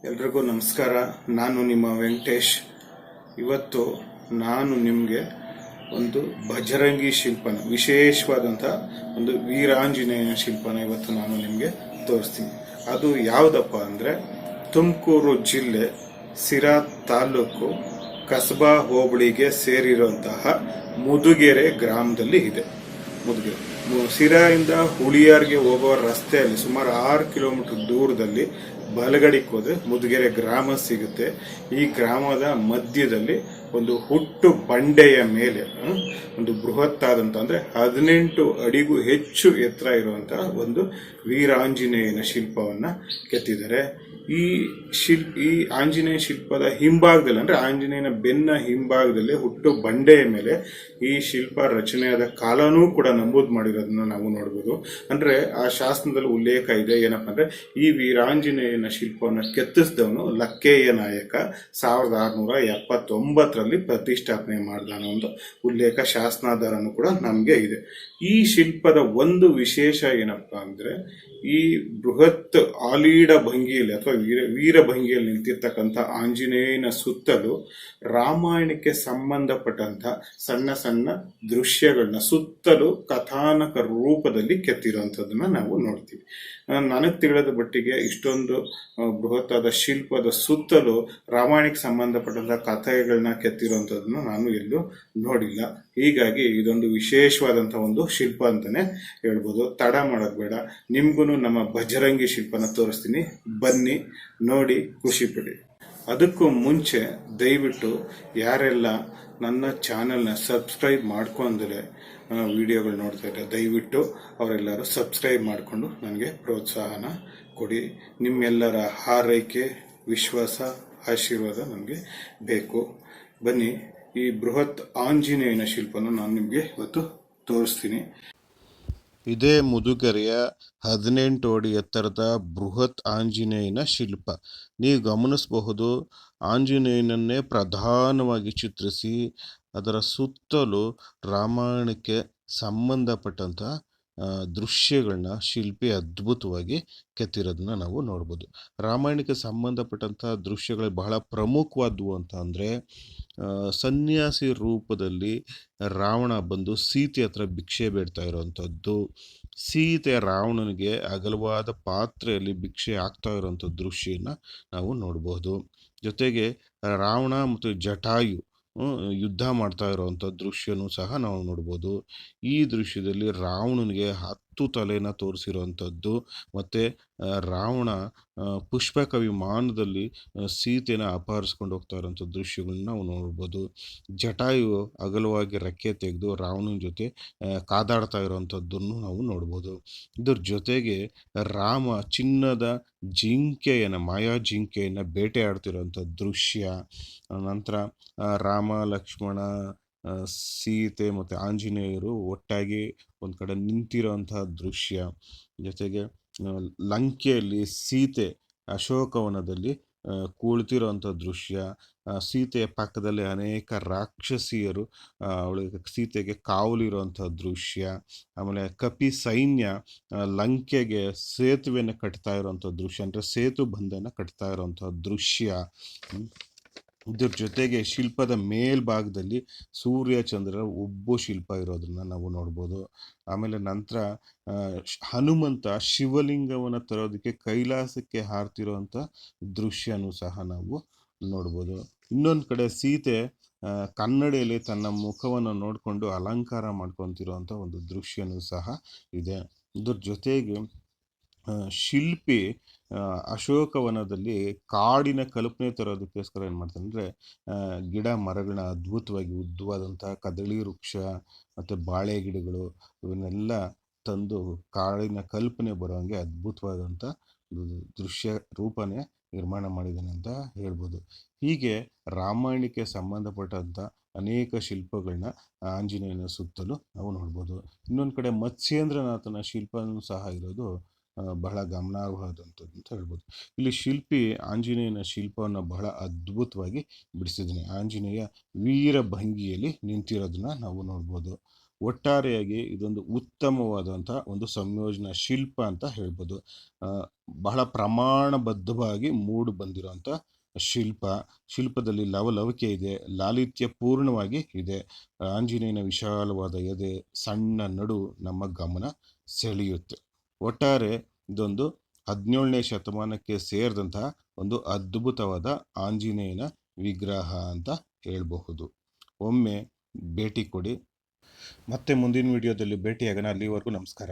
ಎಲ್ರಿಗೂ ನಮಸ್ಕಾರ. ನಾನು ನಿಮ್ಮ ವೆಂಕಟೇಶ್. ಇವತ್ತು ನಾನು ನಿಮಗೆ ಒಂದು ಭಜರಂಗಿ ಶಿಲ್ಪನ, ವಿಶೇಷವಾದಂಥ ಒಂದು ವೀರಾಂಜನೇಯ ಶಿಲ್ಪನ ಇವತ್ತು ನಾನು ನಿಮಗೆ ತೋರಿಸ್ತೀನಿ. ಅದು ಯಾವುದಪ್ಪ ಅಂದರೆ ತುಮಕೂರು ಜಿಲ್ಲೆ ಸಿರಾ ತಾಲೂಕು ಕಸಬಾ ಹೋಬಳಿಗೆ ಸೇರಿರುವಂತಹ ಮುದುಗೆರೆ ಗ್ರಾಮದಲ್ಲಿ ಇದೆ. ಮುದುಗೆರೆ ಸಿರಾಯಿಂದ ಹುಳಿಯಾರ್ಗೆ ಹೋಗುವ ರಸ್ತೆಯಲ್ಲಿ ಸುಮಾರು 6 ಕಿಲೋಮೀಟರ್ ದೂರದಲ್ಲಿ ಬಲಗಡೆಗೆ ಹೋದ್ರೆ ಮುದುಗೆರೆ ಗ್ರಾಮ ಸಿಗುತ್ತೆ. ಈ ಗ್ರಾಮದ ಮಧ್ಯದಲ್ಲಿ ಒಂದು ಹುಟ್ಟು ಬಂಡೆಯ ಮೇಲೆ ಒಂದು ಬೃಹತ್ತಾದಂಥ ಅಂದರೆ 18 ಅಡಿಗೂ ಹೆಚ್ಚು ಎತ್ತರ ಇರುವಂತಹ ಒಂದು ವೀರಾಂಜನೇಯನ ಶಿಲ್ಪವನ್ನ ಕೆತ್ತಿದ್ದಾರೆ. ಈ ಆಂಜನೇಯ ಶಿಲ್ಪದ ಹಿಂಭಾಗದಲ್ಲಿ, ಅಂದ್ರೆ ಆಂಜನೇಯನ ಬೆನ್ನ ಹಿಂಭಾಗದಲ್ಲಿ ಹುಟ್ಟು ಬಂಡೆಯ ಮೇಲೆ ಈ ಶಿಲ್ಪ ರಚನೆಯಾದ ಕಾಲನೂ ಕೂಡ ನಮೂದು ಮಾಡಿರೋದನ್ನ ನಾವು ನೋಡ್ಬೋದು. ಅಂದ್ರೆ ಆ ಶಾಸನದಲ್ಲಿ ಉಲ್ಲೇಖ ಇದೆ. ಏನಪ್ಪ ಅಂದ್ರೆ ಈ ವೀರಾಂಜನೇಯನ ಶಿಲ್ಪವನ್ನು ಕೆತ್ತಿಸಿದವನು ಲಕ್ಕೇಯ ನಾಯಕ 1679ರಲ್ಲಿ ಪ್ರತಿಷ್ಠಾಪನೆ ಮಾಡಿದ ಅನ್ನೋ ಒಂದು ಉಲ್ಲೇಖ ಶಾಸನಾಧಾರನೂ ಕೂಡ ನಮಗೆ ಇದೆ. ಈ ಶಿಲ್ಪದ ಒಂದು ವಿಶೇಷ ಏನಪ್ಪಾ ಅಂದ್ರೆ ಈ ಬೃಹತ್ ಆಲೀಢ ಭಂಗಿಯಲ್ಲಿ ಅಥವಾ ವೀರ ಭಂಗಿಯಲ್ಲಿ ನಿಂತಿರ್ತಕ್ಕಂಥ ಆಂಜನೇಯನ ಸುತ್ತಲೂ ರಾಮಾಯಣಕ್ಕೆ ಸಂಬಂಧಪಟ್ಟಂತ ಸಣ್ಣ ಸಣ್ಣ ದೃಶ್ಯಗಳನ್ನ ಸುತ್ತಲೂ ಕಥಾನಕ ರೂಪದಲ್ಲಿ ಕೆತ್ತಿರುವಂಥದ್ದನ್ನ ನಾವು ನೋಡ್ತೀವಿ. ನನಗೆ ತಿಳಿದ ಮಟ್ಟಿಗೆ ಇಷ್ಟೊಂದು ಬೃಹತ್ತಾದ ಶಿಲ್ಪದ ಸುತ್ತಲೂ ರಾಮಾಯಣಕ್ಕೆ ಸಂಬಂಧಪಟ್ಟಂತ ಕಥೆಗಳನ್ನ ಕೆತ್ತಿರುವಂಥದ್ದನ್ನು ನಾನು ಎಲ್ಲೂ ನೋಡಿಲ್ಲ. ಹೀಗಾಗಿ ಇದೊಂದು ವಿಶೇಷವಾದಂಥ ಒಂದು ಶಿಲ್ಪ ಅಂತಾನೆ ಹೇಳ್ಬೋದು. ತಡ ಮಾಡೋದು ಬೇಡ, ನಿಮ್ಗೂ ನಮ್ಮ ಭಜರಂಗಿ ಶಿಲ್ಪನ ತೋರಿಸ್ತೀನಿ, ಬನ್ನಿ ನೋಡಿ ಖುಷಿ ಪಡಿ. ಅದಕ್ಕೂ ಮುಂಚೆ ದಯವಿಟ್ಟು ಯಾರೆಲ್ಲ ನನ್ನ ಚಾನೆಲ್ನ ಸಬ್ಸ್ಕ್ರೈಬ್ ಮಾಡ್ಕೊಂಡ್ರೆ ವಿಡಿಯೋಗಳು ನೋಡ್ತಾ ಇದ್ದಾರೆ, ದಯವಿಟ್ಟು ಅವರೆಲ್ಲರೂ ಸಬ್ಸ್ಕ್ರೈಬ್ ಮಾಡಿಕೊಂಡು ನನಗೆ ಪ್ರೋತ್ಸಾಹನ ಕೊಡಿ. ನಿಮ್ಮೆಲ್ಲರ ಹಾರೈಕೆ, ವಿಶ್ವಾಸ, ಆಶೀರ್ವಾದ ನನಗೆ ಬೇಕು. ಬನ್ನಿ, ಈ ಬೃಹತ್ ಆಂಜನೇಯನ ಶಿಲ್ಪನ ನಾನು ನಿಮಗೆ ಇವತ್ತು ತೋರಿಸ್ತೀನಿ. ಇದೇ ಮುದುಗೆರೆಯ 18 ಅಡಿ ಎತ್ತರದ ಬೃಹತ್ ಆಂಜನೇಯನ ಶಿಲ್ಪ. ನೀವು ಗಮನಿಸಬಹುದು, ಆಂಜನೇಯನನ್ನೇ ಪ್ರಧಾನವಾಗಿ ಚಿತ್ರಿಸಿ ಅದರ ಸುತ್ತಲೂ ರಾಮಾಯಣಕ್ಕೆ ಸಂಬಂಧಪಟ್ಟಂಥ ದೃಶ್ಯಗಳನ್ನ ಶಿಲ್ಪಿ ಅದ್ಭುತವಾಗಿ ಕೆತ್ತಿರೋದನ್ನ ನಾವು ನೋಡ್ಬೋದು. ರಾಮಾಯಣಕ್ಕೆ ಸಂಬಂಧಪಟ್ಟಂಥ ದೃಶ್ಯಗಳು ಬಹಳ ಪ್ರಮುಖವಾದವು ಅಂತ ಅಂದರೆ, ಸನ್ಯಾಸಿ ರೂಪದಲ್ಲಿ ರಾವಣ ಬಂದು ಸೀತೆ ಹತ್ರ ಭಿಕ್ಷೆ ಬೇಡ್ತಾ ಇರೋವಂಥದ್ದು, ಸೀತೆ ರಾವಣನಿಗೆ ಅಗಲವಾದ ಪಾತ್ರೆಯಲ್ಲಿ ಭಿಕ್ಷೆ ಆಗ್ತಾ ಇರೋವಂಥ ದೃಶ್ಯನ ನಾವು ನೋಡ್ಬೋದು. ಜೊತೆಗೆ ರಾವಣ ಮತ್ತು ಜಟಾಯು ಯುದ್ಧ ಮಾಡ್ತಾ ಇರೋವಂಥ ದೃಶ್ಯನೂ ಸಹ ನಾವು ನೋಡ್ಬೋದು. ಈ ದೃಶ್ಯದಲ್ಲಿ ರಾವಣನಿಗೆ 10 ತಲೆನ ತೋರಿಸಿರುವಂಥದ್ದು, ಮತ್ತು ರಾವಣ ಪುಷ್ಪಕ ವಿಮಾನದಲ್ಲಿ ಸೀತೆನ ಅಪಹರಿಸ್ಕೊಂಡು ಹೋಗ್ತಾ ಇರೋಂಥ ದೃಶ್ಯಗಳನ್ನ ನಾವು ನೋಡ್ಬೋದು. ಜಟಾಯು ಅಗಲವಾಗಿ ರೆಕ್ಕೆ ತೆಗೆದು ರಾವಣನ ಜೊತೆ ಕಾದಾಡ್ತಾ ಇರೋವಂಥದ್ದನ್ನು ನಾವು ನೋಡ್ಬೋದು. ಇದ್ರ ಜೊತೆಗೆ ರಾಮ ಚಿನ್ನದ ಜಿಂಕೆಯನ್ನು, ಮಾಯಾ ಜಿಂಕೆಯನ್ನು ಬೇಟೆ ಆಡ್ತಿರೋಂಥ ದೃಶ್ಯ, ನಂತರ ರಾಮ, ಲಕ್ಷ್ಮಣ, ಸೀತೆ ಮತ್ತು ಆಂಜನೇಯರು ಒಟ್ಟಾಗಿ ಒಂದು ಕಡೆ ನಿಂತಿರೋಂತಹ ದೃಶ್ಯ, ಜೊತೆಗೆ ಲಂಕೆಯಲ್ಲಿ ಸೀತೆ ಅಶೋಕವನದಲ್ಲಿ ಕುಳಿತಿರೋಂಥ ದೃಶ್ಯ, ಸೀತೆಯ ಪಕ್ಕದಲ್ಲಿ ಅನೇಕ ರಾಕ್ಷಸಿಯರು ಅವಳಿಗೆ ಸೀತೆಗೆ ಕಾವಲಿರುವಂಥ ದೃಶ್ಯ, ಆಮೇಲೆ ಕಪಿ ಸೈನ್ಯ ಲಂಕೆಗೆ ಸೇತುವೆಯನ್ನು ಕಟ್ತಾ ಇರೋವಂಥ ದೃಶ್ಯ, ಅಂದರೆ ಸೇತು ಬಂಧನ ಕಟ್ತಾ ಇರೋವಂಥ ದೃಶ್ಯ. ಇದ್ರ ಜೊತೆಗೆ ಶಿಲ್ಪದ ಮೇಲ್ಭಾಗದಲ್ಲಿ ಸೂರ್ಯ ಚಂದ್ರರ ಉಬ್ಬು ಶಿಲ್ಪ ಇರೋದನ್ನ ನಾವು ನೋಡ್ಬೋದು. ಆಮೇಲೆ ನಂತರ ಹನುಮಂತ ಶಿವಲಿಂಗವನ್ನು ತರೋದಕ್ಕೆ ಕೈಲಾಸಕ್ಕೆ ಹಾರ್ತಿರೋಂಥ ದೃಶ್ಯನೂ ಸಹ ನಾವು ನೋಡ್ಬೋದು. ಇನ್ನೊಂದು ಕಡೆ ಸೀತೆ ಕನ್ನಡಿಯಲ್ಲಿ ತನ್ನ ಮುಖವನ್ನು ನೋಡಿಕೊಂಡು ಅಲಂಕಾರ ಮಾಡ್ಕೊತಿರೋಂಥ ಒಂದು ದೃಶ್ಯನೂ ಸಹ ಇದೆ. ಇದ್ರ ಜೊತೆಗೆ ಶಿಲ್ಪಿ ಅಶೋಕವನದಲ್ಲಿ ಕಾಡಿನ ಕಲ್ಪನೆ ತರೋದಕ್ಕೋಸ್ಕರ ಏನು ಮಾಡ್ತಾನೆ ಅಂದರೆ, ಗಿಡ ಮರಗಳನ್ನ ಅದ್ಭುತವಾಗಿ ಉದ್ದವಾದಂಥ ಕದಳಿ ವೃಕ್ಷ ಮತ್ತು ಬಾಳೆ ಗಿಡಗಳು ಇವನ್ನೆಲ್ಲ ತಂದು ಕಾಡಿನ ಕಲ್ಪನೆ ಬರೋಂಗೆ ಅದ್ಭುತವಾದಂಥ ದೃಶ್ಯ ರೂಪನೇ ನಿರ್ಮಾಣ ಮಾಡಿದ್ದಾನೆ ಅಂತ ಹೇಳ್ಬೋದು. ಹೀಗೆ ರಾಮಾಯಣಕ್ಕೆ ಸಂಬಂಧಪಟ್ಟಂಥ ಅನೇಕ ಶಿಲ್ಪಗಳನ್ನ ಆಂಜನೇಯನ ಸುತ್ತಲೂ ನಾವು ನೋಡ್ಬೋದು. ಇನ್ನೊಂದು ಕಡೆ ಮತ್ಸ್ಯೇಂದ್ರನಾಥನ ಶಿಲ್ಪನೂ ಸಹ ಇರೋದು ಬಹಳ ಗಮನಾರ್ಹವಾದಂಥದ್ದು ಅಂತ ಹೇಳ್ಬೋದು. ಇಲ್ಲಿ ಶಿಲ್ಪಿ ಆಂಜನೇಯನ ಶಿಲ್ಪವನ್ನು ಬಹಳ ಅದ್ಭುತವಾಗಿ ಬಿಡಿಸಿದ್ದಾನೆ. ಆಂಜನೇಯ ವೀರ ಭಂಗಿಯಲ್ಲಿ ನಿಂತಿರೋದನ್ನ ನಾವು ನೋಡ್ಬೋದು. ಒಟ್ಟಾರೆಯಾಗಿ ಇದೊಂದು ಉತ್ತಮವಾದಂಥ ಒಂದು ಸಂಯೋಜನಾ ಶಿಲ್ಪ ಅಂತ ಹೇಳ್ಬೋದು. ಬಹಳ ಪ್ರಮಾಣಬದ್ಧವಾಗಿ ಮೂಡಿ ಬಂದಿರೋಂಥ ಶಿಲ್ಪದಲ್ಲಿ ಲವಲವಿಕೆ ಇದೆ, ಲಾಲಿತ್ಯ ಪೂರ್ಣವಾಗಿ ಇದೆ. ಆಂಜನೇಯನ ವಿಶಾಲವಾದ ಎದೆ, ಸಣ್ಣ ನಡು ನಮ್ಮ ಗಮನ ಸೆಳೆಯುತ್ತೆ. ಒಟ್ಟಾರೆ ಇದೊಂದು 17ನೇ ಶತಮಾನಕ್ಕೆ ಸೇರಿದಂತಹ ಒಂದು ಅದ್ಭುತವಾದ ಆಂಜನೇಯನ ವಿಗ್ರಹ ಅಂತ ಹೇಳಬಹುದು. ಒಮ್ಮೆ ಭೇಟಿ ಕೊಡಿ. ಮತ್ತೆ ಮುಂದಿನ ವಿಡಿಯೋದಲ್ಲಿ ಭೇಟಿಯಾಗೋಣ. ಅಲ್ಲಿವರೆಗೂ ನಮಸ್ಕಾರ.